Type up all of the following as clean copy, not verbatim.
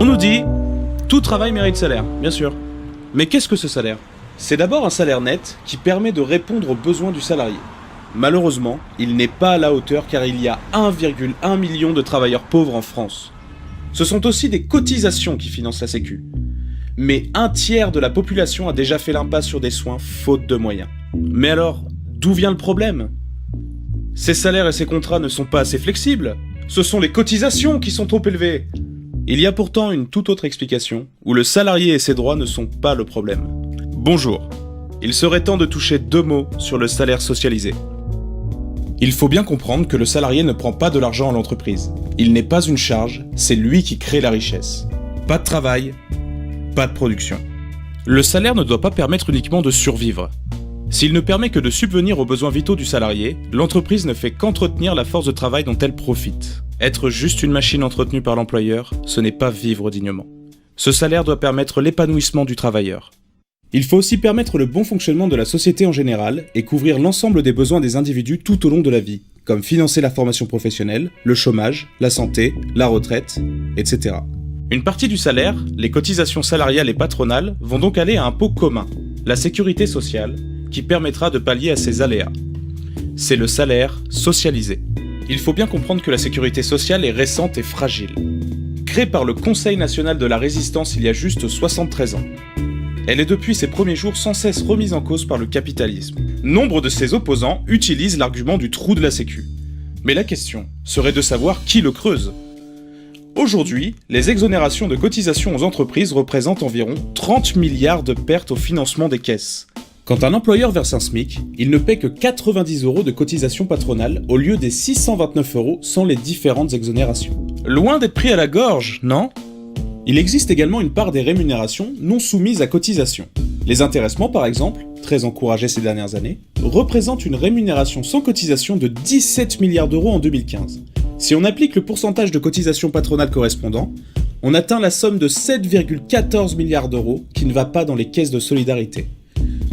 On nous dit, tout travail mérite salaire, bien sûr. Mais qu'est-ce que ce salaire ? C'est d'abord un salaire net qui permet de répondre aux besoins du salarié. Malheureusement, il n'est pas à la hauteur car il y a 1,1 million de travailleurs pauvres en France. Ce sont aussi des cotisations qui financent la Sécu. Mais un tiers de la population a déjà fait l'impasse sur des soins faute de moyens. Mais alors, d'où vient le problème ? Ces salaires et ces contrats ne sont pas assez flexibles. Ce sont les cotisations qui sont trop élevées. Il y a pourtant une toute autre explication, où le salarié et ses droits ne sont pas le problème. Bonjour. Il serait temps de toucher 2 mots sur le salaire socialisé. Il faut bien comprendre que le salarié ne prend pas de l'argent à l'entreprise. Il n'est pas une charge, c'est lui qui crée la richesse. Pas de travail, pas de production. Le salaire ne doit pas permettre uniquement de survivre. S'il ne permet que de subvenir aux besoins vitaux du salarié, l'entreprise ne fait qu'entretenir la force de travail dont elle profite. Être juste une machine entretenue par l'employeur, ce n'est pas vivre dignement. Ce salaire doit permettre l'épanouissement du travailleur. Il faut aussi permettre le bon fonctionnement de la société en général et couvrir l'ensemble des besoins des individus tout au long de la vie, comme financer la formation professionnelle, le chômage, la santé, la retraite, etc. Une partie du salaire, les cotisations salariales et patronales, vont donc aller à un pot commun, la sécurité sociale, qui permettra de pallier à ces aléas. C'est le salaire socialisé. Il faut bien comprendre que la sécurité sociale est récente et fragile. Créée par le Conseil national de la résistance il y a juste 73 ans. Elle est depuis ses premiers jours sans cesse remise en cause par le capitalisme. Nombre de ses opposants utilisent l'argument du trou de la Sécu. Mais la question serait de savoir qui le creuse. Aujourd'hui, les exonérations de cotisations aux entreprises représentent environ 30 milliards de pertes au financement des caisses. Quand un employeur verse un SMIC, il ne paie que 90 € de cotisation patronale au lieu des 629 € sans les différentes exonérations. Loin d'être pris à la gorge, non ? Il existe également une part des rémunérations non soumises à cotisation. Les intéressements, par exemple, très encouragés ces dernières années, représentent une rémunération sans cotisation de 17 milliards d'euros en 2015. Si on applique le pourcentage de cotisation patronale correspondant, on atteint la somme de 7,14 milliards d'euros qui ne va pas dans les caisses de solidarité.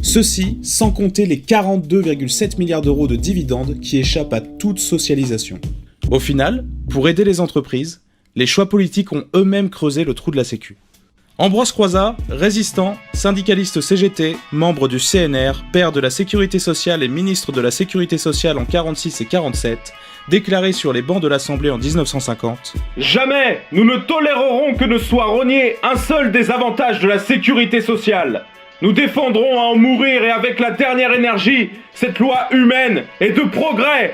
Ceci sans compter les 42,7 milliards d'euros de dividendes qui échappent à toute socialisation. Au final, pour aider les entreprises, les choix politiques ont eux-mêmes creusé le trou de la Sécu. Ambroise Croizat, résistant, syndicaliste CGT, membre du CNR, père de la Sécurité sociale et ministre de la Sécurité sociale en 46 et 47, déclaré sur les bancs de l'Assemblée en 1950 « Jamais nous ne tolérerons que ne soit rogné un seul des avantages de la sécurité sociale. Nous défendrons à en mourir et avec la dernière énergie cette loi humaine et de progrès !»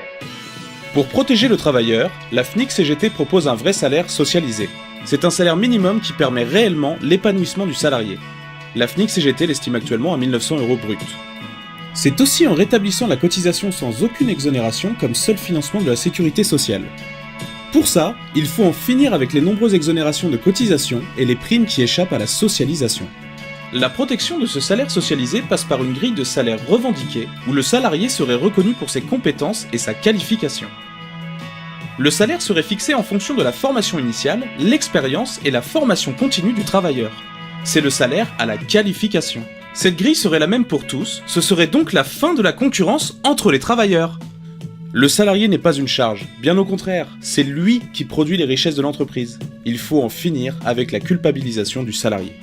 Pour protéger le travailleur, la FNIC-CGT propose un vrai salaire socialisé. C'est un salaire minimum qui permet réellement l'épanouissement du salarié. La FNIC-CGT l'estime actuellement à 1 900 € brut. C'est aussi en rétablissant la cotisation sans aucune exonération comme seul financement de la sécurité sociale. Pour ça, il faut en finir avec les nombreuses exonérations de cotisations et les primes qui échappent à la socialisation. La protection de ce salaire socialisé passe par une grille de salaire revendiquée où le salarié serait reconnu pour ses compétences et sa qualification. Le salaire serait fixé en fonction de la formation initiale, l'expérience et la formation continue du travailleur. C'est le salaire à la qualification. Cette grille serait la même pour tous, ce serait donc la fin de la concurrence entre les travailleurs. Le salarié n'est pas une charge, bien au contraire, c'est lui qui produit les richesses de l'entreprise. Il faut en finir avec la culpabilisation du salarié.